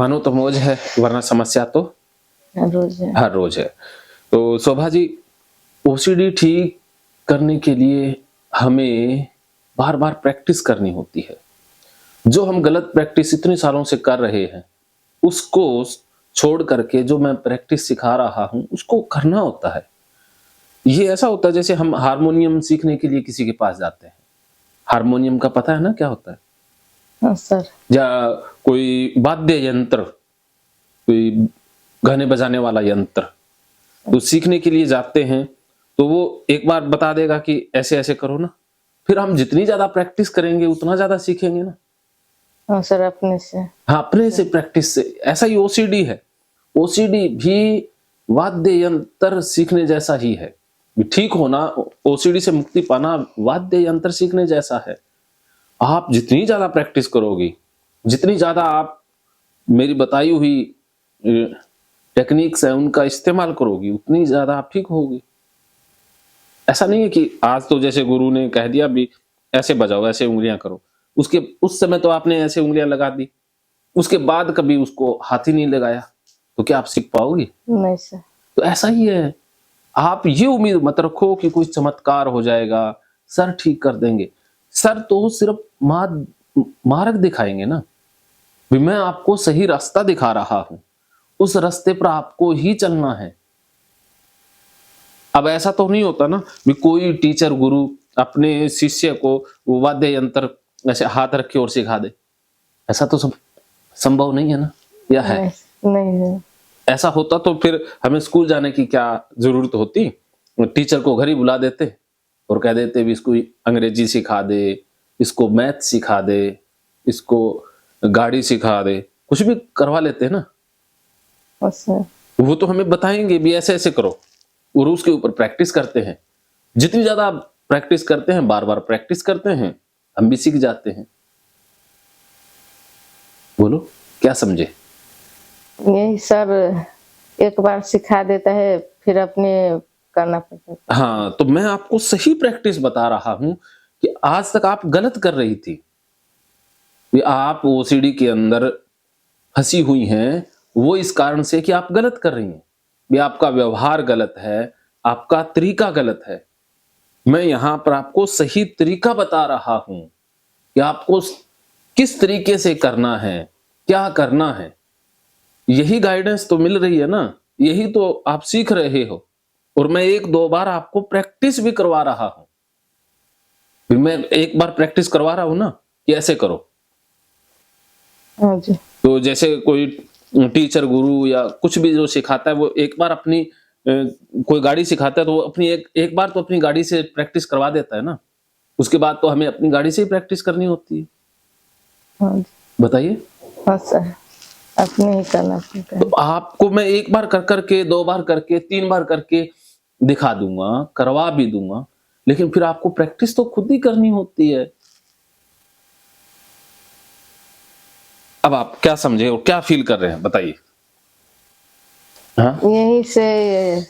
मानो तो मौज है, वरना समस्या तो रोज है। हर रोज है। तो शोभा जी, ओसीडी ठीक करने के लिए हमें बार बार प्रैक्टिस करनी होती है। जो हम गलत प्रैक्टिस इतने सालों से कर रहे हैं, उसको छोड़ करके जो मैं प्रैक्टिस सिखा रहा हूं उसको करना होता है। ये ऐसा होता है जैसे हम हारमोनियम सीखने के लिए किसी के पास जाते हैं। हारमोनियम का पता है ना क्या होता है? हाँ सर। या कोई वाद्य यंत्र, कोई गाने बजाने वाला यंत्र, तो सीखने के लिए जाते हैं तो वो एक बार बता देगा कि ऐसे ऐसे करो ना, फिर हम जितनी ज्यादा प्रैक्टिस करेंगे उतना ज्यादा सीखेंगे ना। हाँ सर, अपने से। हाँ, अपने से प्रैक्टिस से। ऐसा ही ओसीडी है। ओसीडी भी वाद्य यंत्र सीखने जैसा ही है। ठीक होना, ओसीडी से मुक्ति पाना वाद्य यंत्र सीखने जैसा है। आप जितनी ज्यादा प्रैक्टिस करोगी, जितनी ज्यादा आप मेरी बताई हुई टेक्निक्स है उनका इस्तेमाल करोगी, उतनी ज्यादा आप ठीक होगी। ऐसा नहीं है कि आज तो जैसे गुरु ने कह दिया भी ऐसे बजाओ, ऐसे उंगलियां करो, उसके उस समय तो आपने ऐसे उंगलियां लगा दी, उसके बाद कभी उसको हाथ ही नहीं लगाया, तो क्या आप सीख पाओगे? नहीं सर। तो ऐसा ही है। आप ये उम्मीद मत रखो कि कोई चमत्कार हो जाएगा, सर ठीक कर देंगे। सर तो सिर्फ मार्ग दिखाएंगे ना, भी मैं आपको सही रास्ता दिखा रहा हूं, उस रास्ते पर आपको ही चलना है। अब ऐसा तो नहीं होता ना भी कोई टीचर गुरु अपने शिष्य को वाद्य यंत्र ऐसे हाथ रख के और सिखा दे। ऐसा तो सब संभव नहीं है ना, या है? नहीं है। ऐसा होता तो फिर हमें स्कूल जाने की क्या जरूरत होती? टीचर को घर ही बुला देते और कह देते भी इसको अंग्रेजी सिखा दे, इसको मैथ सिखा दे, इसको गाड़ी सिखा दे, कुछ भी करवा लेते हैं ना। अच्छा। वो तो हमें बताएंगे भी ऐसे ऐसे करो, और उसके ऊपर प्रैक्टिस करते हैं। जितनी ज्यादा आप प्रैक्टिस करते हैं, बार बार प्रैक्टिस करते हैं, हम भी सीख जाते हैं। बोलो क्या समझे? यही सर एक बार सिखा देता है, फिर अपने करना पड़ता है। हाँ, तो मैं आपको सही प्रैक्टिस बता रहा हूं कि आज तक आप गलत कर रही थी। ये आप ओसीडी के अंदर फंसी हुई हैं, वो इस कारण से कि आप गलत कर रही हैं। ये आपका व्यवहार गलत है, आपका तरीका गलत है। मैं यहां पर आपको सही तरीका बता रहा हूं कि आपको किस तरीके से करना है, क्या करना है। यही गाइडेंस तो मिल रही है ना, यही तो आप सीख रहे हो। और मैं एक दो बार आपको प्रैक्टिस भी करवा रहा हूं। फिर मैं एक बार प्रैक्टिस करवा रहा हूं ना कि ऐसे करो। हाँ जी। तो जैसे कोई टीचर गुरु या कुछ भी जो सिखाता है, वो एक बार अपनी कोई गाड़ी सिखाता है तो वो अपनी एक बार तो अपनी गाड़ी से प्रैक्टिस करवा देता है ना, उसके बाद तो हमें अपनी गाड़ी से ही प्रैक्टिस करनी होती है। हाँ जी। बताइए। हाँ सर, अपने ही करना पड़ता है। तो आपको मैं एक बार कर करके, दो बार करके, तीन बार करके दिखा दूंगा, करवा भी दूंगा, लेकिन फिर आपको प्रैक्टिस तो खुद ही करनी होती है। अब आप क्या समझे और क्या फील कर रहे हैं, बताइए। हाँ? यही से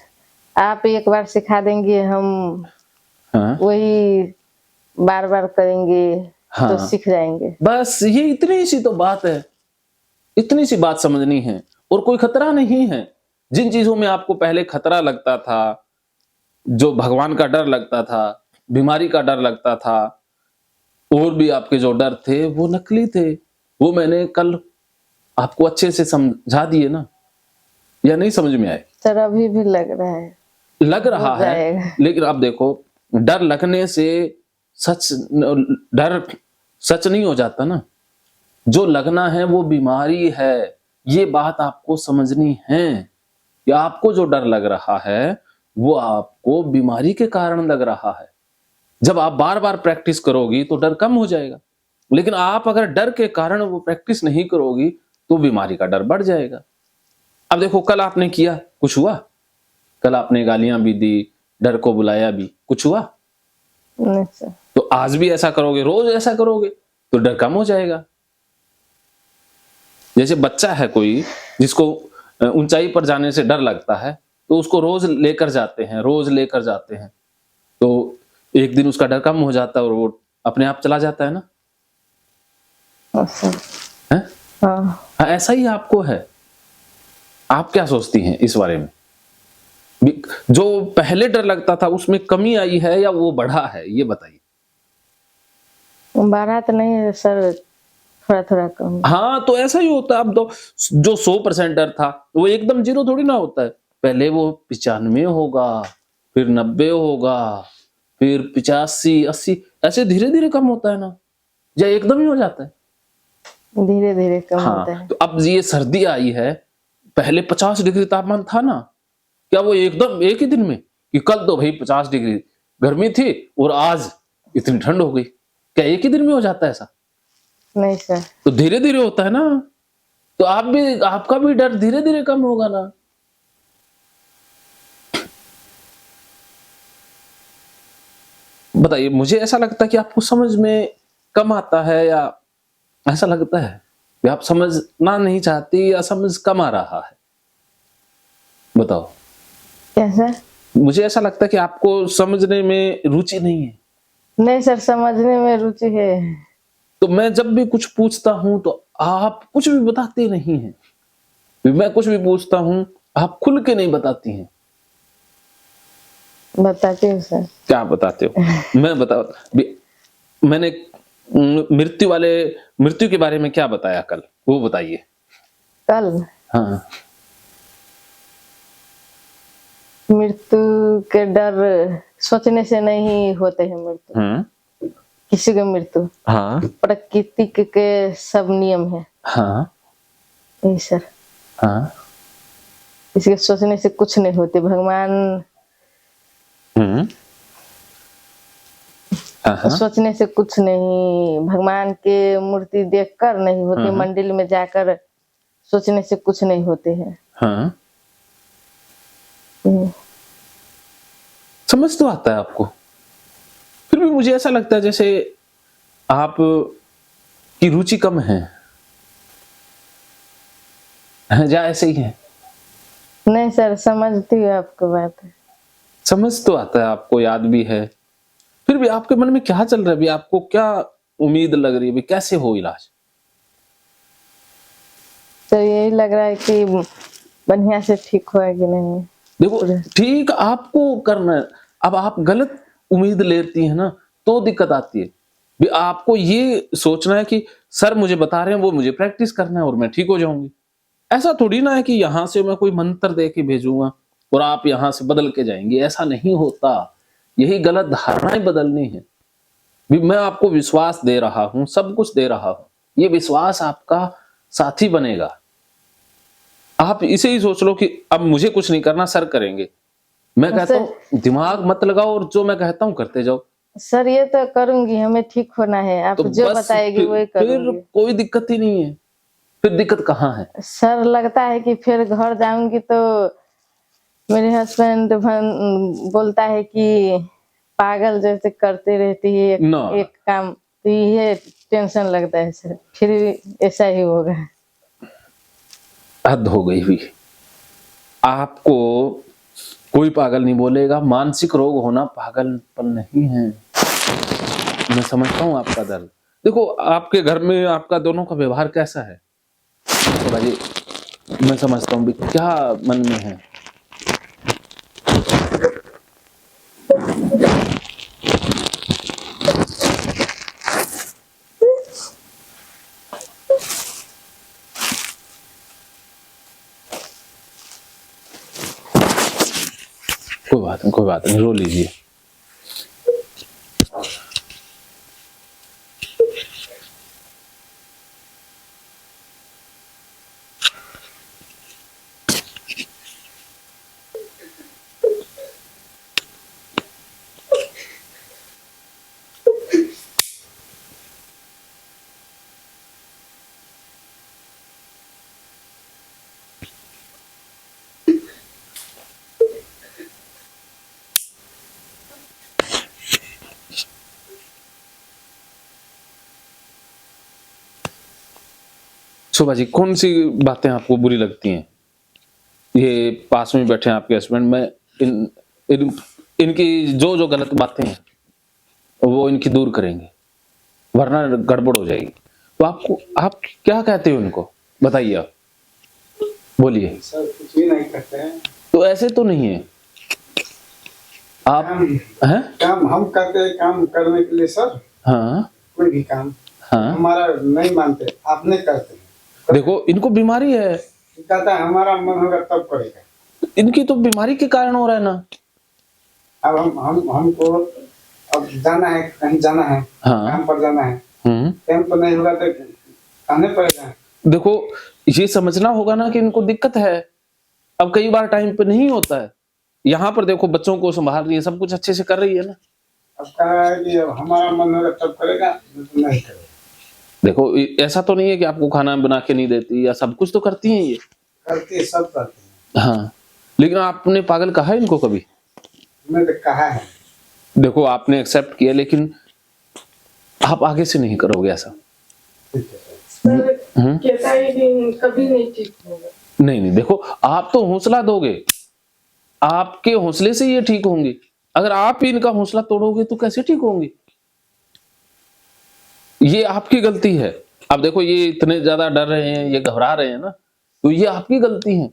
आप एक बार सिखा देंगे, हम हाँ? वही बार बार करेंगे तो हाँ, सीख जाएंगे। बस ये इतनी सी तो बात है, इतनी सी बात समझनी है, और कोई खतरा नहीं है। जिन चीजों में आपको पहले खतरा लगता था, जो भगवान का डर लगता था, बीमारी का डर लगता था, और भी आपके जो डर थे वो नकली थे। वो मैंने कल आपको अच्छे से समझा दिए ना, या नहीं समझ में आए? सर अभी भी लग रहा है। लग रहा है, लेकिन अब देखो, डर लगने से डर सच नहीं हो जाता ना। जो लगना है वो बीमारी है, ये बात आपको समझनी है कि आपको जो डर लग रहा है वो आपको बीमारी के कारण लग रहा है। जब आप बार बार प्रैक्टिस करोगी तो डर कम हो जाएगा, लेकिन आप अगर डर के कारण वो प्रैक्टिस नहीं करोगी तो बीमारी का डर बढ़ जाएगा। अब देखो, कल आपने किया, कुछ हुआ? कल आपने गालियां भी दी, डर को बुलाया भी, कुछ हुआ? नहीं सर। तो आज भी ऐसा करोगे, रोज ऐसा करोगे तो डर कम हो जाएगा। जैसे बच्चा है कोई जिसको ऊंचाई पर जाने से डर लगता है, तो उसको रोज लेकर जाते हैं, रोज लेकर जाते हैं, तो एक दिन उसका डर कम हो जाता है और वो अपने आप चला जाता है ना। हाँ सर। है? हाँ। हाँ, ऐसा ही आपको है। आप क्या सोचती हैं इस बारे में? जो पहले डर लगता था उसमें कमी आई है या वो बढ़ा है, ये बताइए। बढ़ा तो नहीं है सर, थोड़ा थोड़ा कम। हाँ, तो ऐसा ही होता है। अब तो जो 100% डर था वो एकदम जीरो थोड़ी ना होता है। पहले वो 95 होगा, फिर 90 होगा, फिर 85 80, ऐसे धीरे धीरे कम होता है ना, या एकदम ही हो जाता है? धीरे धीरे कम होता हाँ, है। तो अब ये सर्दी आई है, पहले 50 डिग्री तापमान था ना, क्या वो एकदम एक ही दिन में कि कल तो भाई 50 डिग्री गर्मी थी और आज इतनी ठंड हो गई, क्या एक ही दिन में हो जाता है ऐसा? नहीं सर। तो धीरे धीरे होता है ना। तो आपका भी डर धीरे धीरे कम होगा ना। बताइए, मुझे ऐसा लगता है कि आपको समझ में कम आता है, या ऐसा लगता है कि आप समझना नहीं चाहती या समझ कम आ रहा है? बताओ। क्या सर? मुझे ऐसा लगता है कि आपको समझने में रुचि नहीं है। नहीं सर, समझने में रुचि है। तो मैं जब भी कुछ पूछता हूं तो आप कुछ भी बताते नहीं हैं। मैं कुछ भी पूछता हूं, आप खुल के नहीं बताती हैं। बताती हूँ सर। क्या बताते हो? मैं बता मैंने मृत्यु के बारे में क्या बताया कल, वो बताइए। कल हाँ। मृत्यु के डर सोचने से नहीं होते हैं मृत्यु, किसी की मृत्यु। हाँ। प्रकृति के सब नियम है। हाँ। यही सर। हाँ। इसके सोचने से कुछ नहीं होते। भगवान हाँ। सोचने से कुछ नहीं, भगवान के मूर्ति देखकर नहीं होते, मंदिर में जाकर सोचने से कुछ नहीं होते हैं। हाँ। समझ तो आता है आपको, फिर भी मुझे ऐसा लगता है जैसे आप की रुचि कम है, या ऐसे ही है? नहीं सर, समझती हूँ आपको बात। समझ तो आता है आपको, याद भी है, फिर भी आपके मन में क्या चल रहा है अभी? आपको क्या उम्मीद लग रही है अभी, कैसे हो इलाज? तो यही लग रहा है कि बढ़िया से ठीक होगा कि नहीं। देखो, ठीक आपको करना है। अब आप गलत उम्मीद लेती है ना, तो दिक्कत आती है। भी आपको ये सोचना है कि सर मुझे बता रहे हैं, वो मुझे प्रैक्टिस करना है और मैं ठीक हो जाऊंगी। ऐसा थोड़ी ना है कि यहां से मैं कोई मंत्र दे के भेजूंगा और आप यहां से बदल के जाएंगे, ऐसा नहीं होता। यही गलत धारणाएं बदलनी है। भी मैं आपको विश्वास दे रहा हूं, सब कुछ दे रहा हूं, ये विश्वास आपका साथी बनेगा। आप इसे ही सोच लो कि अब मुझे कुछ नहीं करना, सर करेंगे। मैं कहता हूं दिमाग मत लगाओ और जो मैं कहता हूं करते जाओ। सर ये तो करूंगी, हमें ठीक होना है, आप तो जो बस बताएगी वही फिर करूंगी। कोई दिक्कत ही नहीं है। फिर दिक्कत कहाँ है? सर लगता है कि फिर घर जाऊंगी तो मेरे हस्बैंड बोलता है कि पागल जैसे करते रहती है एक काम, तो ये टेंशन लगता है सर। फिर भी ऐसा ही होगा। हद हो गई हुई। आपको कोई पागल नहीं बोलेगा। मानसिक रोग होना पागलपन नहीं है। मैं समझता हूँ आपका दर्द। देखो, आपके घर में आपका दोनों का व्यवहार कैसा है तो भाई मैं समझता हूँ क्या मन में है। कोई बात नहीं, रो लीजिए। शोभा जी, कौन सी बातें आपको बुरी लगती हैं? ये पास में बैठे हैं आपके हस्बैंड, मैं इनकी जो जो गलत बातें हैं वो इनकी दूर करेंगे, वरना गड़बड़ हो जाएगी। तो आप क्या कहते हो इनको? बताइए आप, बोलिए। सर कुछ भी नहीं करते हैं। तो ऐसे तो नहीं है आप हैं? काम हम करते हैं, काम करने के लिए सर, हाँ कोई भी काम हाँ। हमारा नहीं मानते, आप नहीं करते हैं। देखो इनको बीमारी है, कहता है हमारा मन होगा तब करेगा। इनकी तो बीमारी के कारण हो रहा है ना। अब हमको अब जाना है, कहीं जाना है, हाँ। काम पर जाना है, टाइम पर नहीं होगा तो कहने पड़ेगा। देखो ये समझना होगा ना कि इनको दिक्कत है, अब कई बार टाइम पे नहीं होता है। यहाँ पर देखो बच्चों को संभाल रही है, सब कुछ अच्छे से कर रही है ना। अब कहा है कि अब हमारा मन होगा तब करेगा, नहीं करेगा। देखो ऐसा तो नहीं है कि आपको खाना बना के नहीं देती, या सब कुछ तो करती हैं ये। करती है, सब करती है। हाँ, लेकिन आपने पागल कहा है इनको कभी? मैं तो कहा है। देखो आपने एक्सेप्ट किया, लेकिन आप आगे से नहीं करोगे ऐसा। ठीक है सर। कहता है कि कभी नहीं ठीक होगा। नहीं नहीं, देखो आप तो हौसला दोगे, आपके हौसले से ये ठीक होंगे। अगर आप ही इनका हौसला तोड़ोगे तो कैसे ठीक होंगे? ये आपकी गलती है। अब देखो ये इतने ज्यादा डर रहे हैं, ये घबरा रहे हैं ना, तो ये आपकी गलती है।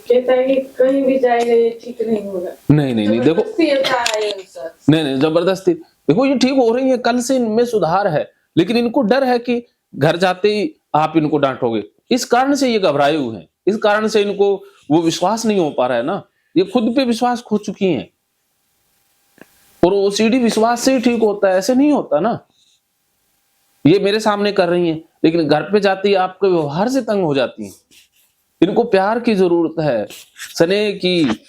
कहता है कि कहीं भी जाएगा ये ठीक नहीं होगा। नहीं नहीं नहीं, देखो नहीं नहीं, जबरदस्ती देखो ये ठीक हो रही है, कल से इनमें सुधार है, लेकिन इनको डर है कि घर जाते ही आप इनको डांटोगे, इस कारण से ये घबराए हुए हैं। इस कारण से इनको वो विश्वास नहीं हो पा रहा है ना, ये खुद पे विश्वास खो चुकी हैं। और ओसीडी विश्वास से ही ठीक होता है, ऐसे नहीं होता ना। ये मेरे सामने कर रही हैं, लेकिन घर पे जाती आपके व्यवहार से तंग हो जाती हैं। इनको प्यार की जरूरत है, स्नेह की,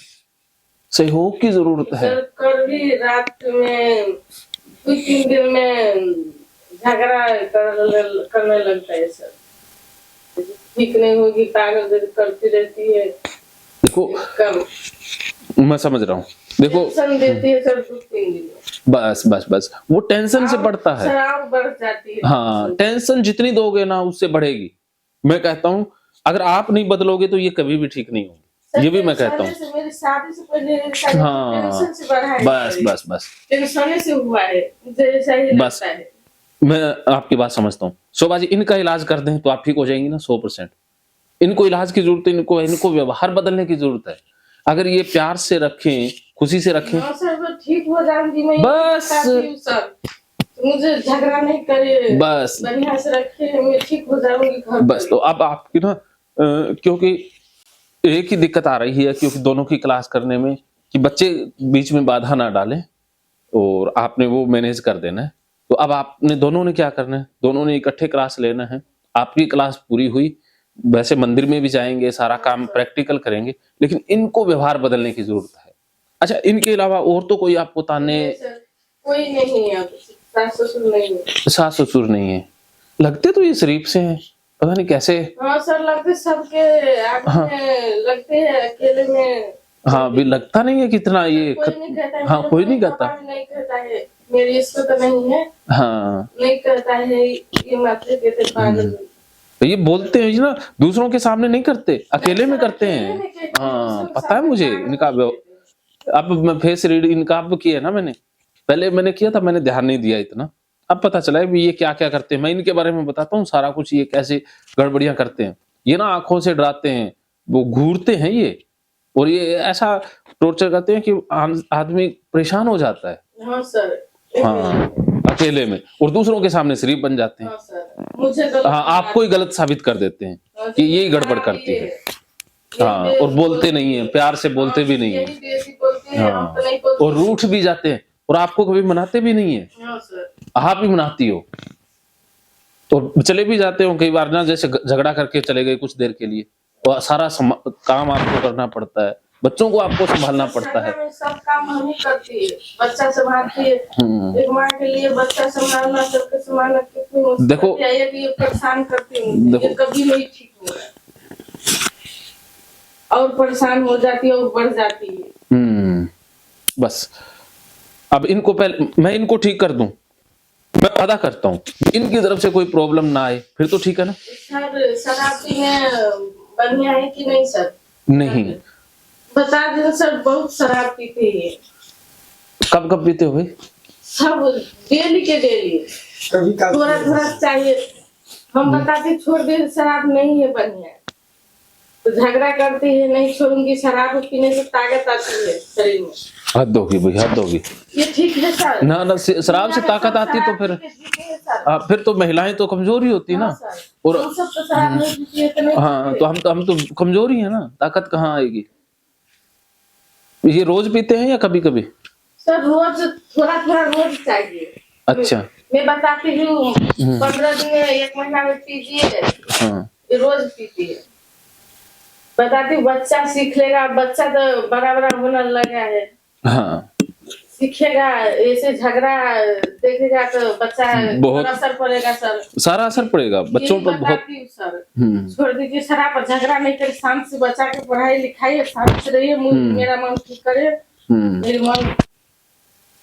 सहयोग की जरूरत है। कल भी रात में 2-3 दिन में झगड़ा करने लगता है सर। ठीक नहीं होगी, पागल करती रहती है। देखो कम मैं समझ रहा हूँ, देखो टेंशन देती है सर 2-3 दिन में। बस बस बस, वो टेंशन से बढ़ता है। शराब बढ़ जाती है। हाँ, टेंशन जितनी दोगे ना उससे बढ़ेगी। मैं कहता हूँ अगर आप नहीं बदलोगे तो ये कभी भी ठीक नहीं होगी, ये भी मैं कहता हूँ। मेरी शादी से पहले हाँ, टेंशन से बढ़ा है। बस बस बस, टेंशन से हुआ है, मुझे ऐसा ही बस। लगता है। मैं आपकी बात समझता हूँ। शोभा जी, इनका इलाज कर दें तो आप ठीक हो जाएंगी ना 100%। इनको इलाज की जरूरत है, इनको व्यवहार बदलने की जरूरत है। अगर ये प्यार से रखें, खुशी से रखें, हाँ सर, मैं ठीक हो जाऊंगी। मैं बस सर, मुझे झगड़ा नहीं करे, बस बढ़िया से रखे, मैं ठीक हो जाऊंगी घर बस। तो अब आपकी ना क्योंकि एक ही दिक्कत आ रही है, क्योंकि दोनों की क्लास करने में कि बच्चे बीच में बाधा ना डालें, और आपने वो मैनेज कर देना है। तो अब आपने दोनों ने क्या करना है, दोनों ने इकट्ठे क्लास लेना है। आपकी क्लास पूरी हुई, वैसे मंदिर में भी जाएंगे, सारा काम प्रैक्टिकल करेंगे, लेकिन इनको व्यवहार बदलने की जरूरत है। अच्छा, इनके अलावा और तो कोई आपको ताने? कोई नहीं है, सास ससुर नहीं है। सास ससुर नहीं है, लगते तो ये शरीफ से हैं, पता नहीं कैसे। हाँ सर, लगते सबके आगे लगते हैं, अकेले में। हाँ, भी लगता नहीं है कितना ये कोई नहीं कहता है। हाँ, कोई नहीं कहता। नहीं कहता है, मेरी इसको तो नहीं है। हाँ, नहीं कहता है, ये मात्र कहते पागल। तो ये बोलते हैं ना, दूसरों के सामने नहीं करते, अकेले में करते हैं। हाँ, पता है मुझे इनका। अब मैं फेस रीड इनका अब किया ना मैंने, पहले मैंने किया था, मैंने ध्यान नहीं दिया इतना। अब पता चला है भी ये क्या क्या करते हैं। मैं इनके बारे में बताता हूँ सारा कुछ, ये कैसे गड़बड़ियां करते हैं। ये ना आंखों से डराते हैं, वो घूरते हैं ये, और ये ऐसा टॉर्चर करते हैं कि आदमी परेशान हो जाता है। हाँ सर। हाँ, अकेले में, और दूसरों के सामने शरीफ बन जाते हैं। हाँ सर, मुझे हाँ, आपको ही गलत साबित कर देते हैं कि यही गड़बड़ करती है। हाँ, और बोलते नहीं है, प्यार से बोलते भी नहीं है। हाँ, और रूठ भी जाते हैं, और आपको कभी मनाते भी नहीं है, आप ही मनाती हो। तो चले भी जाते हो कई बार ना, जैसे झगड़ा करके चले गए कुछ देर के लिए, और सारा काम आपको करना पड़ता है, बच्चों को आपको संभालना पड़ता है। सब काम हम ही करती है, बच्चा संभालती है। एक माँ के लिए बच्चा संभालना, सबके संभालना कितनी मुश्किल देखो, है। ये परेशान करती हूँ, ये कभी नहीं ठीक हो रहा है, और परेशान हो जाती है और बढ़ जाती है। बस अब इनको पहले मैं इनको ठीक कर दूं, मैं वादा करता हूँ इनकी तरफ से कोई प्रॉब्लम ना आए, फिर तो ठीक है ना। सर, शराबी में बढ़िया है कि नहीं सर? नहीं, बता दें सर, बहुत शराब पीते हैं। कब कब पीते हो भाई? सब डेली के डेली कभी का थोड़ा थोड़ा चाहिए। हम बताते छोड़ दे, शराब नहीं है बढ़िया, तो झगड़ा करती है नहीं छोड़ूंगी, शराब पीने से ताकत आती है शरीर में। हद होगी भाई, हद होगी। ये ठीक है सर? ना ना, शराब से ताकत आती तो फिर फिर तो महिलाएं तो कमजोर ही होती ना। और हम सब तो शराब नहीं पीते हैं, तो नहीं हाँ, तो हम तो कमजोर ही है ना, ताकत कहाँ आएगी। ये रोज पीते हैं या कभी कभी? सर रोज थोड़ा थोड़ा रोज चाहिए। अच्छा। मैं बताती हूँ 15 दिन में 1 महीना में पीजिए। हाँ ये रोज पीती है। बताती हूँ बच्चा सीख लेगा, बच्चा तो बड़ा बड़ा होने लगा है, हाँ, सीखेगा। ऐसे झगड़ा देखेगा तो बच्चा बहुत पर असर पड़ेगा सर। सारा असर पड़ेगा बच्चों यही पर बहुत। बताती हूँ सर, छोड़ दीजिए शराब पर, झगड़ा नहीं करे, शांत से बच्चा के पढ़ाई लिखाई शांत से रहिए, मेरा मन ठीक करे, मेरी मन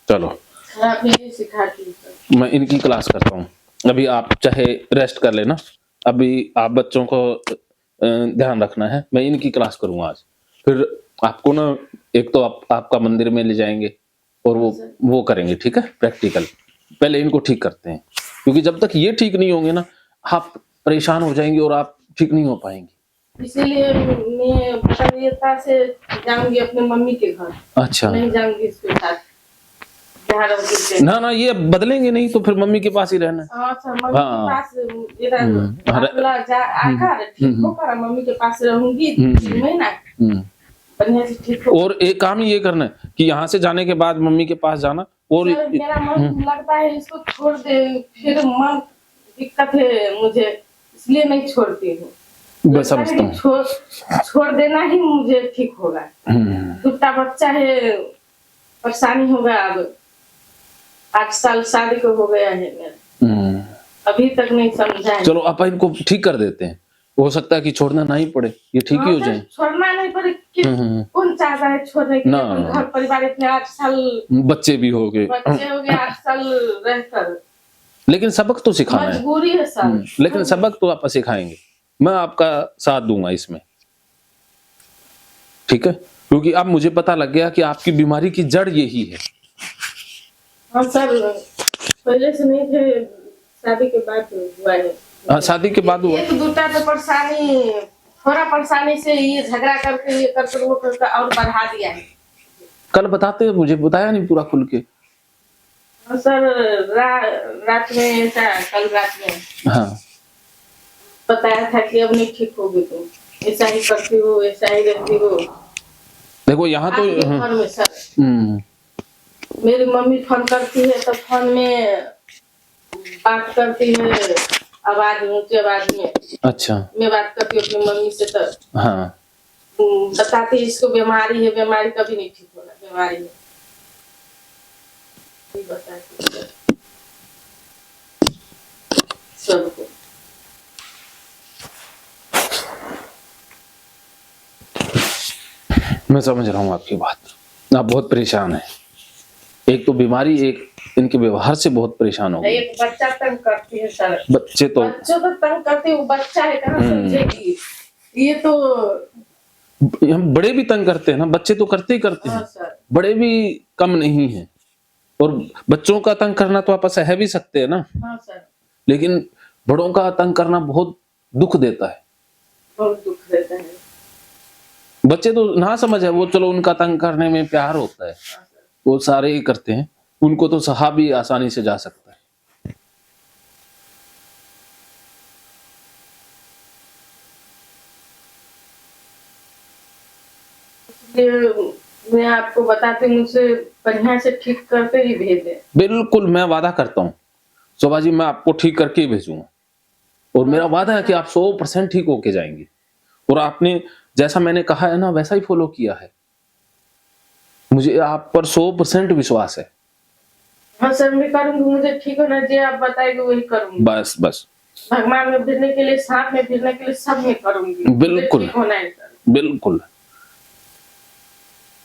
चलो खराब नहीं सिखाती हूँ सर। मैं इनकी क्लास करता हूँ। अभी आप चाहे रेस्ट कर लेना, अभी आप बच्चों को ध्यान रखना है। मैं इनकी क्लास करूंगा आज, फिर आपको ना एक तो आपका मंदिर में ले जाएंगे और वो करेंगे, ठीक है, प्रैक्टिकल। पहले इनको ठीक करते हैं, क्योंकि जब तक ये ठीक नहीं होंगे ना, आप परेशान हो जाएंगे और आप ठीक नहीं हो पाएंगे। इसीलिए मैं पवित्रता से जाऊंगी अपने मम्मी के घर। अच्छा, नहीं जाऊंगी इसके साथ। ना ना, ये बदलेंगे नहीं तो फिर मम्मी के पास ही रहना है। हाँ सर, मम्मी के पास आकर ठीक होकर मम्मी के पास रहूंगी 3 महीना, बढ़िया से ठीक हो। और एक काम ये करना है कि यहाँ से जाने के बाद मम्मी के पास जाना। और सर, मेरा मन लगता है इसको छोड़ दे, फिर मन दिक्कत है मुझे, इसलिए नहीं छोड़ती हूँ। मैं समझता हूँ, छोड़ देना ही मुझे ठीक होगा। दूसरा बच्चा है, परेशानी होगा। अब 8 साल शादी को हो गया है मेरा, अभी तक नहीं समझा है। चलो आप इनको ठीक कर देते हैं, हो सकता है कि छोड़ना ना ही पड़े, ये ठीक ही हो जाए। छोड़ना नहीं पड़े, कौन चाहता है छोड़ने के लिए? घर परिवार इतने 8 साल, बच्चे भी हो गए, 8 साल रहकर, लेकिन सबक तो सिखाना है, मजबूरी है सर। लेकिन सबक तो आप सिखाएंगे, मैं आपका साथ दूंगा इसमें, ठीक है, क्योंकि अब मुझे पता लग गया कि आपकी बीमारी की जड़ यही है। हाँ सर, पहले से नहीं थे, शादी के बाद हुआ है। हाँ, शादी के बाद हुआ। एक दूसरा तो परेशानी, थोड़ा परेशानी से ये झगड़ा करके ये करके वो करके और बढ़ा दिया है। कल बताते हैं, मुझे बताया नहीं पूरा खुल के। हाँ सर, रात में ऐसा, कल रात में हाँ बताया था कि अब नहीं ठीक होगी तुम, ऐसा ही करती हो, ऐसा ही रहती हो। देखो यहाँ तो फोन में सर, मेरी मम्मी फोन करती है तो फोन में बात करती है, आवाज ऊंची आवाज में। अच्छा, मैं बात करती हूँ अपनी मम्मी से तो हाँ, बताती है इसको बीमारी है, बीमारी कभी नहीं ठीक होना, बीमारी है, बताती है सबको। मैं समझ रहा हूँ आपकी बात, आप बहुत परेशान हैं। एक तो बीमारी, एक इनके व्यवहार से बहुत परेशान हो गए। एक बच्चा तंग करती है सर, बच्चों तो तंग करती है, वो बच्चा है, कहाँ समझेगी? ये तो हम बड़े भी तंग करते हैं ना, बच्चे तो करते ही करते हैं, बड़े भी कम नहीं है। और बच्चों का तंग करना तो आप सह भी सकते हैं ना, लेकिन बड़ों का तंग करना बहुत दुख देता है, बहुत दुख देता है। बच्चे तो ना समझ है, वो चलो उनका तंग करने में प्यार होता है, वो सारे ही करते हैं, उनको तो सहा भी आसानी से जा सकता है। मैं आपको बताती हूँ, मुझसे बढ़िया से ठीक करके ही भेजे। बिल्कुल, मैं वादा करता हूँ शोभा जी, मैं आपको ठीक करके ही भेजूंगा, और मेरा वादा है कि आप 100% ठीक होके जाएंगे। और आपने जैसा मैंने कहा है ना, वैसा ही फॉलो किया है, मुझे आप पर 100% विश्वास है। हाँ सर, मैं करूंगी, मुझे ठीक होना चाहिए, आप बताएंगे वही करूंगी। बस बस, भगवान में फिरने के लिए, साथ में फिरने के लिए, सब में करूंगी। बिल्कुल ठीक होना है सर, बिल्कुल,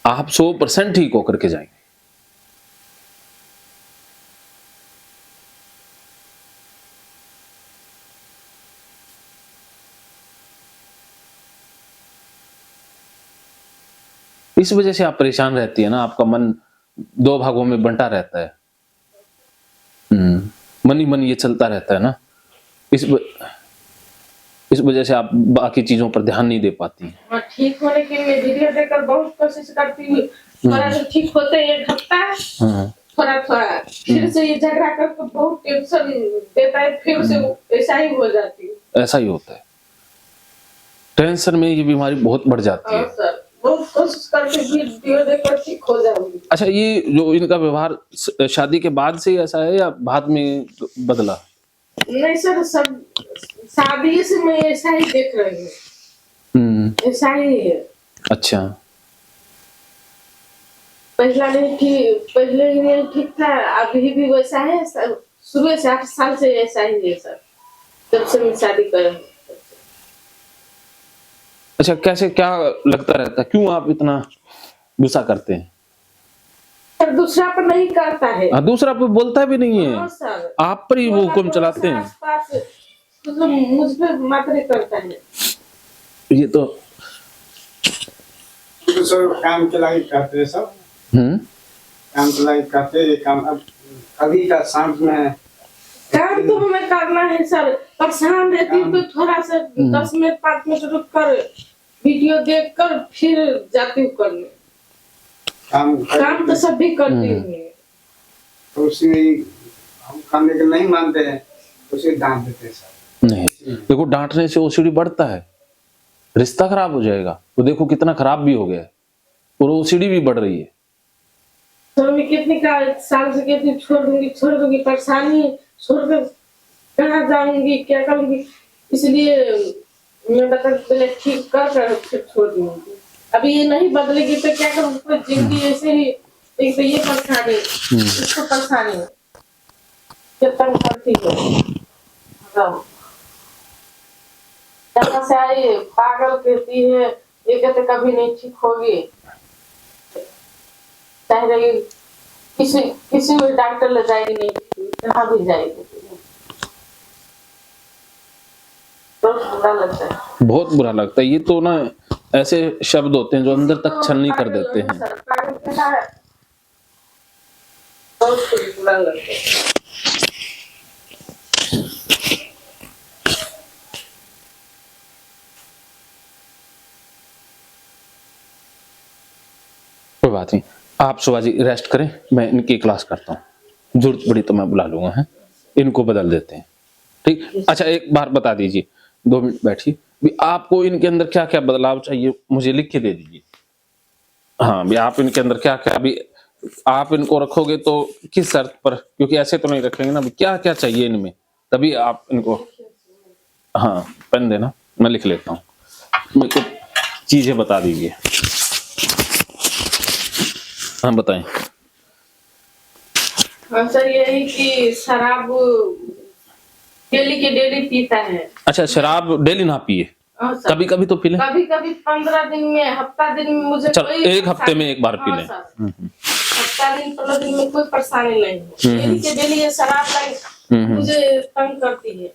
आप 100% ठीक होकर के जाएंगे। इस वजह से आप परेशान रहती है ना, आपका मन 2 भागों में बंटा रहता है। मन ही मन ये चलता रहता है ना, इस वजह से आप बाकी चीजों पर ध्यान नहीं दे पाती हैं। और ठीक होने के लिए वीडियो देखकर बहुत कोशिश करती हूँ, थोड़ा सा ठीक होते एक हफ्ता थोड़ा थोड़ा, फिर से ये झगड़ा करके बहुत टेंशन देता है, फिर से ऐसा ही हो जाती है। ऐसा ही होता है, टेंशन में ये बीमारी बहुत बढ़ जाती है। सर बहुत कोशिश करके वीडियो देखकर ठीक हो जाऊंगी। अच्छा, ये जो इनका व्यवहार शादी के बाद से ही ऐसा है या बाद में बदला? नहीं सर, सब शादी से मैं ऐसा ही देख रही हूँ, ऐसा ही है। अच्छा, पहले ही नहीं ठीक था, अभी भी वैसा है सर, शुरू से 8 साल से ऐसा ही है सर, जब से मैं शादी कर रही हूँ। अच्छा, कैसे क्या लगता रहता है, क्यों आप इतना गुस्सा करते हैं? सर दूसरा पर नहीं करता है। हाँ, दूसरा पर बोलता भी नहीं है, हाँ सर, आप पर ही वो हुक्म चलाते हैं। आसपास मतलब मुझ पे मात्र करता है। ये तो सर काम चलाई करते सब, काम चलाई करते ये काम। अब अभी का शाम में काम तो हमें करना है सर, परेशान रहती हूँ तो थोड़ा सा 10 मिनट 5 मिनट रुक कर वीडियो देख कर फिर जाती हूँ करने। काम तो सब भी करती हूँ। तो उसमें हम खाने के नहीं मानते हैं, उसे डांट देते हैं सर। नहीं, देखो डांटने से ओसीडी बढ़ता है, रिश्ता खराब हो जाएगा। वो देखो कितना खराब भी हो गया है और ओसीडी भी बढ़ रही है। तो मैं कितनी साल से कहती हूँ छोड़ दूंगी, परेशानी छोड़कर कहाँ जाऊंगी, क्या करूंगी, इसलिए मैं बता पहले ठीक कर फिर छोड़ दूंगी। अभी ये नहीं बदलेगी तो क्या करूँ, पूरी जिंदगी ऐसे ही। एक तो ये परेशानी, इसको परेशानी कितना करती है, जहाँ से आई पागल कहती है, ये कहते कभी नहीं ठीक होगी, चाहे किसी भी डॉक्टर ले जाएगी नहीं, जहाँ भी जाएगी। बहुत बुरा लगता है, बहुत बुरा लगता है। ये तो ना ऐसे शब्द होते हैं जो अंदर तक छलनी कर देते हैं। बहुत बुरा लगता है। कोई बात नहीं, आप सुबह जी रेस्ट करें, मैं इनकी क्लास करता हूँ, जरूरत पड़ी तो मैं बुला लूंगा, है इनको बदल देते हैं, ठीक। अच्छा, एक बार बता दीजिए, 2 मिनट बैठिए, भी आपको इनके अंदर क्या क्या बदलाव चाहिए मुझे लिख के दे दीजिए। हाँ, भी आप इनके अंदर क्या क्या, भी आप इनको रखोगे तो किस शर्त पर, क्योंकि ऐसे तो नहीं रखेंगे ना, क्या क्या चाहिए इनमें, तभी आप इनको। हाँ, पेन देना, मैं लिख लेता हूँ, मेरे को चीजें बता दीजिए। हाँ बताएं। हाँ सर, यही कि शराब डेली के डेली पीता है। अच्छा, शराब डेली ना पिए, कभी कभी तो पी लें। कभी कभी 15 दिन में, हफ्ता दिन में मुझे चल, एक हफ्ते में एक बार पी लें। हफ्ता दिन 15 दिन में कोई परेशानी नहीं है। डेली के डेली ये शराब नहीं मुझे तंग करती है,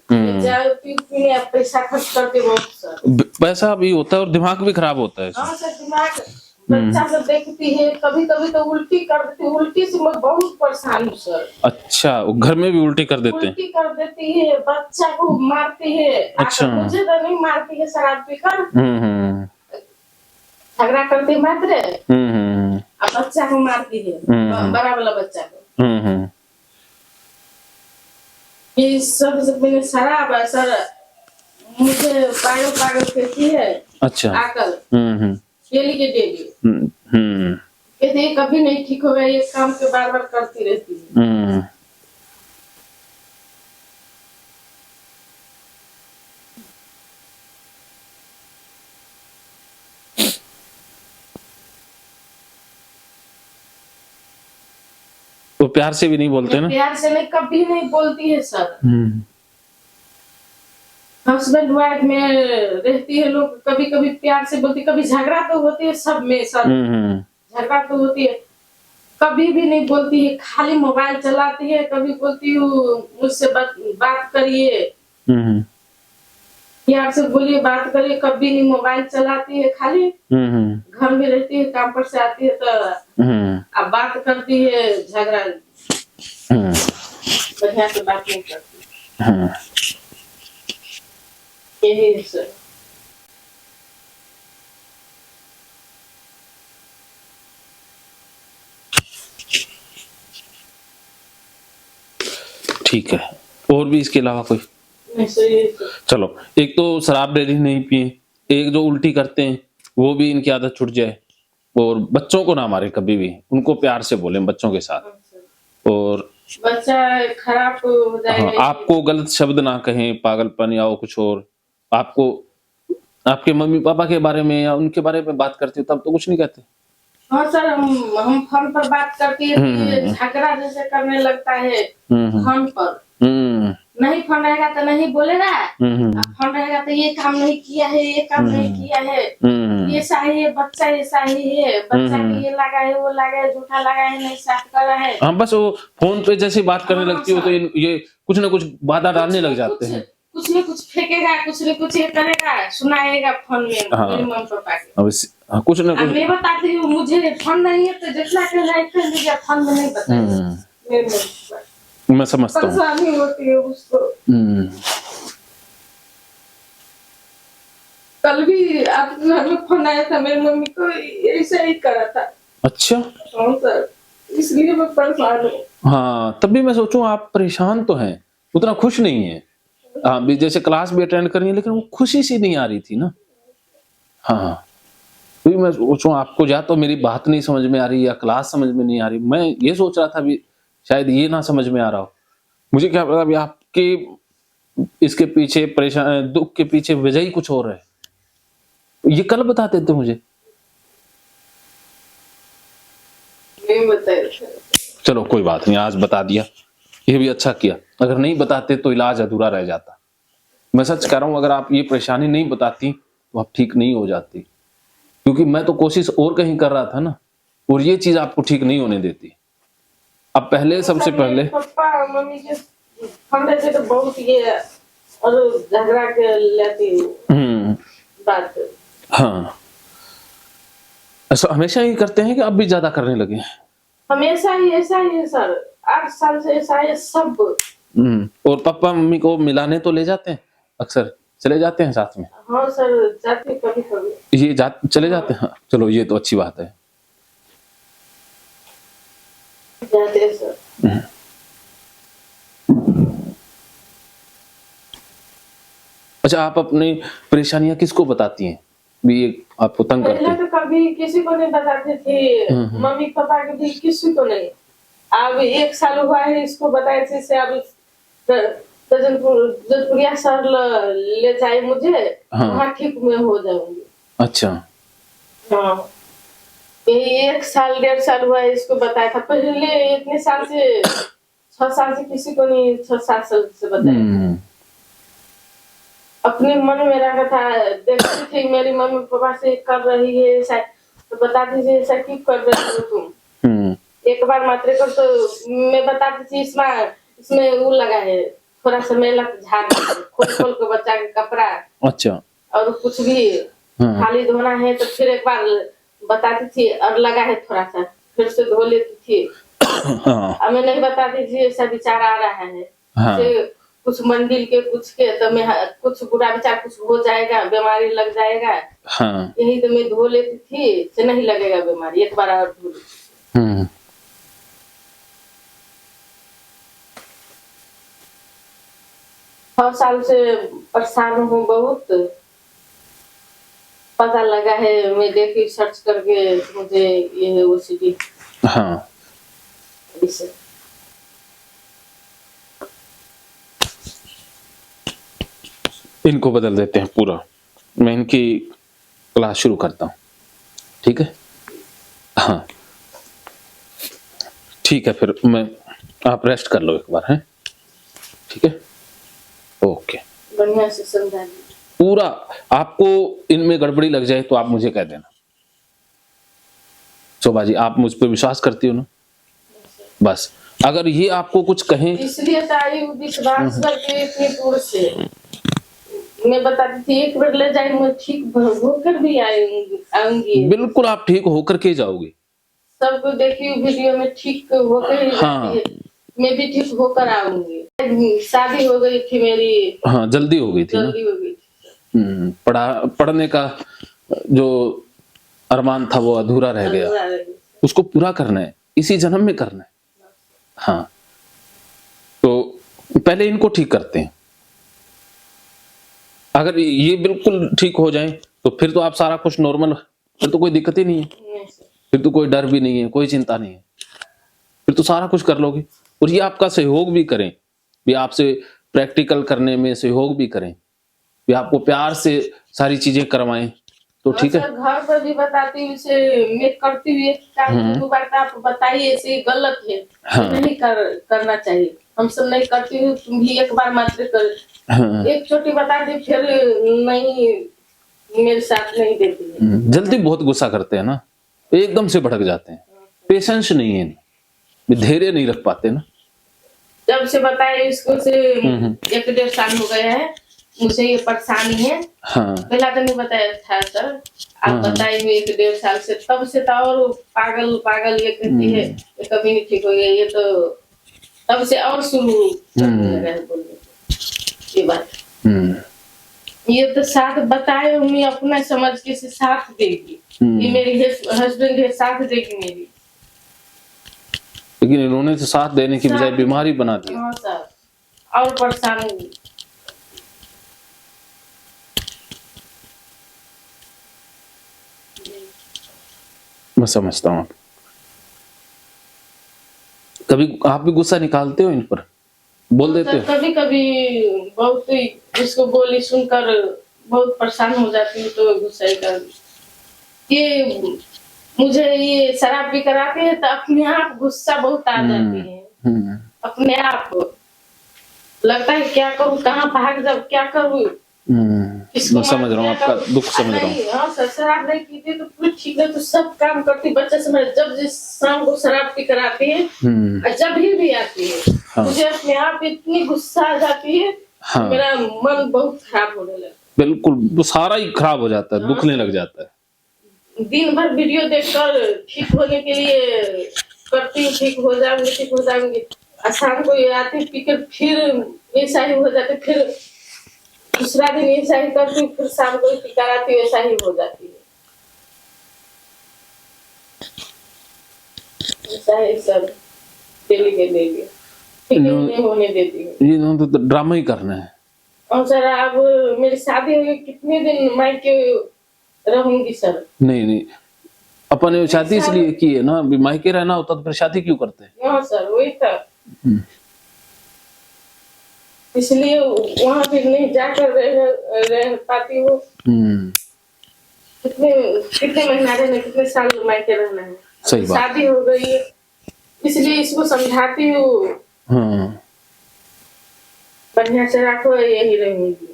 पीने पैसा खर्च करते बहुत सर। पैसा भी होता है और दिमाग भी खराब होता है। हाँ सर, दिमाग बच्चा सब देखती है, कभी कभी तो उल्टी कर देती है, उल्टी से मैं बहुत परेशान हूँ सर। अच्छा, वो घर में भी उल्टी कर देते हैं? उल्टी कर देती है, बच्चा को मारती है। अच्छा, मुझे तो नहीं मारती है, शराब पीकर झगड़ा करती है मात्र, अब बच्चा को मारती है, बड़ा वाला बच्चा को। ये सब मैंने शराब है सर, मुझे पागल कहती है। अच्छा, आकर डेली के डेली कहते हैं कभी नहीं ठीक होगा, ये काम के बार बार करती रहती है। वो प्यार से भी नहीं बोलते ना? प्यार से नहीं, कभी नहीं बोलती है सर। हस्बैंड वाइफ में रहती है लोग, कभी कभी प्यार से बोलती, कभी झगड़ा तो होती है सब में सर, झगड़ा तो होती है, कभी भी नहीं बोलती है, खाली मोबाइल चलाती है। कभी बोलती हूँ मुझसे बात करिए, प्यार से बोलिए, बात करिए, कभी नहीं, मोबाइल चलाती है खाली। घर में रहती है, काम पर से आती है तो अब बात करती है, झगड़ा। बढ़िया से बात नहीं करती। हाँ यही है सर। ठीक है, और भी इसके अलावा कोई? नहीं सर, यही सर। चलो, एक तो शराब डेली नहीं पिए, एक जो उल्टी करते हैं वो भी इनकी आदत छूट जाए, और बच्चों को ना मारे कभी भी, उनको प्यार से बोलें बच्चों के साथ, और बच्चा खराब हो जाएगा। हाँ, आपको गलत शब्द ना कहें, पागलपन या कुछ और। आपको आपके मम्मी पापा के बारे में या उनके बारे में बात करते हो तब तो कुछ नहीं कहते? हाँ सर, हम फोन पर बात करते हैं तो झगड़ा जैसे करने लगता है फोन पर। नहीं फोन रहेगा तो नहीं बोलेगा, फोन रहेगा तो ये काम नहीं किया है, ये काम नहीं किया है, ये सही है, बच्चा ऐसा ही है, बच्चा को ये लगा है, वो लगा है, झूठा लगा है, नहीं साफ कर रहा है। हाँ, बस वो फोन पे जैसे बात करने लगती हो तो ये कुछ ना कुछ बाधा डालने लग जाते हैं। कुछ न कुछ फेंकेगा, कुछ न कुछ ये करेगा, सुनाएगा फोन में मेरे मम्मी पापा के। कुछ ना कुछ मैं बताती हूँ, मुझे फोन नहीं है तो जितना कर लीजिए, फोन में नहीं बताइए। मैं समझता हूँ, परेशानी होती है उसको। कल भी आपके घर में फोन आया था, मेरी मम्मी को ऐसा ही करा था। अच्छा, हाँ सर, इसलिए मैं परेशान हूँ। हाँ, तब भी मैं सोचूं आप परेशान तो हैं, उतना खुश नहीं है। हाँ, भी जैसे क्लास भी अटेंड करनी है लेकिन वो खुशी सी नहीं आ रही थी ना। हाँ, तो मैं सोचूं आपको या तो मेरी बात नहीं समझ में आ रही या क्लास समझ में नहीं आ रही। मैं ये सोच रहा था भी शायद ये ना समझ में आ रहा हो, मुझे क्या पता भी आपके इसके पीछे परेशान दुख के पीछे वजह ही कुछ और है। ये कल बता देते मुझे। नहीं बताया। चलो कोई बात नहीं, आज बता दिया, ये भी अच्छा किया। अगर नहीं बताते तो इलाज अधूरा रह जाता। मैं सच कह रहा हूं, अगर आप ये परेशानी नहीं बताती तो आप ठीक नहीं हो जाती, क्योंकि मैं तो कोशिश और कहीं कर रहा था ना, और ये चीज आपको ठीक नहीं होने देती। अब पहले सबसे पहले पापा मम्मी के फंडे से तो बहुत ये और झगड़ा के लेती हूँ बात। हाँ, ऐसा हमेशा ही करते हैं कि अब भी ज्यादा करने लगे हैं? हमेशा ही ऐसा ही है सर, 8 साल से ऐसा है सब। और पापा मम्मी को मिलाने तो ले जाते हैं, अक्सर चले जाते हैं साथ में? हाँ सर, जाते कभी कभी। ये चले जाते हैं? हाँ, चलो ये तो अच्छी बात है। जाते हैं सर। अच्छा, आप अपनी परेशानियां किसको बताती हैं भी ये आपको तंग करते पहले हैं? तो कभी किसी को नहीं बताते थे, मम्मी पापा के भी किसी को नहीं। अब 1 साल हुआ है इसको बताए थे से, अब जोधपुरिया सर ले जाए मुझे, वहाँ ठीक में हो जाऊंगी। अच्छा, हाँ, यही 1 साल 1.5 साल हुआ है इसको बताया था। पहले इतने साल से 6 साल से किसी को नहीं, 6-7 साल से बताया। अपने मन में रखा था, देखती थी मेरी मम्मी पापा से कर रही है ऐसा, तो बताती थी ऐसा क्यों कर रही हो तुम। एक बार मात्र को तो मैं बताती थी इसमें वो लगा है, थोड़ा सा मैला झाड़ खोल के बच्चा का कपड़ा। अच्छा, और कुछ भी खाली धोना है तो फिर एक बार बताती थी, और लगा है थोड़ा सा, फिर से धो लेती थी। अब मैं नहीं बताती थी ऐसा विचार आ रहा है, कुछ मंदिर के कुछ के, तो मैं कुछ बुरा विचार कुछ हो जाएगा, बीमारी लग जाएगा। यही तो मैं धो लेती थी, से नहीं लगेगा बीमारी, एक बार और धो लेती। 6 साल से परेशान हूँ बहुत। पता लगा है, मैं देखी सर्च करके, मुझे ये है OCD। हाँ, इनको बदल देते हैं पूरा। मैं इनकी क्लास शुरू करता हूँ, ठीक है? हाँ ठीक है, फिर आप रेस्ट कर लो एक बार, है ठीक है? ओके, बढ़िया से समझा दीजिए पूरा। आपको इनमें गड़बड़ी लग जाए तो आप मुझे कह देना। शोभा जी, आप मुझ पर विश्वास करती हो ना? बस अगर ये आपको कुछ कहें, इसलिए विश्वास करके इतनी दूर से मैं बताती थी, एक बार ले जाए मैं ठीक होकर भी आऊंगी। बिल्कुल आप ठीक होकर के जाओगे। सबको देखी वीडियो में ठीक होकर ही जाती है। मैं भी ठीक होकर आऊंगी। शादी हो गई थी मेरी, हाँ, जल्दी हो गई थी ना। जल्दी हो गई थी। पढ़ने का जो अरमान था वो अधूरा रह गया, उसको पूरा करना है, इसी जन्म में करना है। हाँ, तो पहले इनको ठीक करते हैं। अगर ये बिल्कुल ठीक हो जाए तो फिर तो आप सारा कुछ नॉर्मल, फिर तो कोई दिक्कत ही नहीं है, फिर तो कोई डर भी नहीं है, कोई चिंता नहीं है, फिर तो सारा कुछ कर लोगे। और ये आपका सहयोग भी करें, भी आपसे प्रैक्टिकल करने में सहयोग भी करें, भी आपको प्यार से सारी चीजें करवाएं, तो ठीक है। घर पर भी बताती हूँ इसे, मैं करती हुई काम आप बताइए इसे गलत है। हाँ। नहीं करना चाहिए, हम सब नहीं करती हूँ, तुम भी एक बार मात्र कर। हाँ। एक छोटी बता दी फिर नहीं, मेरे साथ नहीं देती है। जल्दी बहुत गुस्सा करते हैं ना, एकदम से भड़क जाते हैं, पेशेंस नहीं है, धैर्य नहीं रख पाते ना। जब से बताए इसको से 1-1.5 साल हो गया है, मुझे ये परेशानी है। हाँ। पहला तो नहीं बताया था सर, आप बताए हुए 1-1.5 साल से, तब से तो और पागल पागल ये कहती है, ये कभी नहीं ठीक हो गया, ये तो तब से और शुरू लगा है बोलने ये बात। ये तो साथ बताए उन्हें अपना समझ के से साथ देगी, ये मेरी हस्बैंड है, साथ देगी मेरी, लेकिन इन्होंने तो साथ देने की बजाय बीमारी बना दी। हाँ सर, और परेशान होगी। मैं समझता हूँ। कभी आप भी गुस्सा निकालते हो इन पर, बोल देते हो? कभी कभी बहुत इसको बोली सुनकर बहुत परेशान हो जाती हूँ, तो गुस्सा कर। ये मुझे ये शराब पी कर आते हैं तो अपने आप गुस्सा बहुत आ जाती है, अपने आप लगता है क्या करूँ, कहाँ भाग जाऊँ, क्या करूँ। मैं समझ रहा हूँ आपका दुख, समझ रहा हूँ। हाँ सर, शराब नहीं पीती तो पूरी ठीक है, तो सब काम करती, बच्चे से जब जिस शाम को शराब पी कर आती है, जब भी आती है, हाँ। मुझे अपने आप इतनी गुस्सा आ जाती है, हाँ। मेरा मन बहुत खराब होने लगता है, बिल्कुल सारा ही खराब हो जाता है, हाँ। दुखने लग जाता है। दिन भर वीडियो देखकर ठीक होने के लिए करती हूँ, ठीक हो जाऊंगी, शाम को आती पीकर फिर ऐसा ही हो जाते, फिर दूसरा दिन ऐसा ही करती हूँ, फिर शाम को कराती हूँ, ऐसा ही हो जाती है, ऐसा ही सब डेली के डेली ठीक नहीं होने देती हूँ। ये तो ड्रामा ही करना है। और सर अब मेरी शादी हो गई, कितने दिन मायके रहूंगी सर? नहीं, अपन शादी इसलिए की है ना, मायके रहना होता तो फिर शादी क्यों करते हैं? हाँ सर, वही था, इसलिए वहाँ फिर नहीं जाकर रह पाती हूँ। कितने महीना रहना, कितने साल मायके रहना है, सही बात। शादी हो गई है, इसलिए इसको समझाती हूँ, बढ़िया से रखो, यही रहेंगी।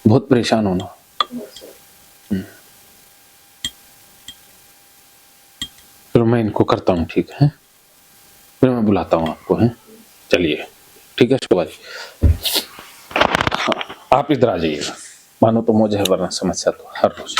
बहुत परेशान होना। फिर मैं इनको करता हूँ, ठीक है, फिर मैं बुलाता हूँ आपको, है चलिए, ठीक है शोभा जी। हाँ, आप इधर आ जाइएगा, मानो तो मौज है, वरना समस्या तो हर रोज।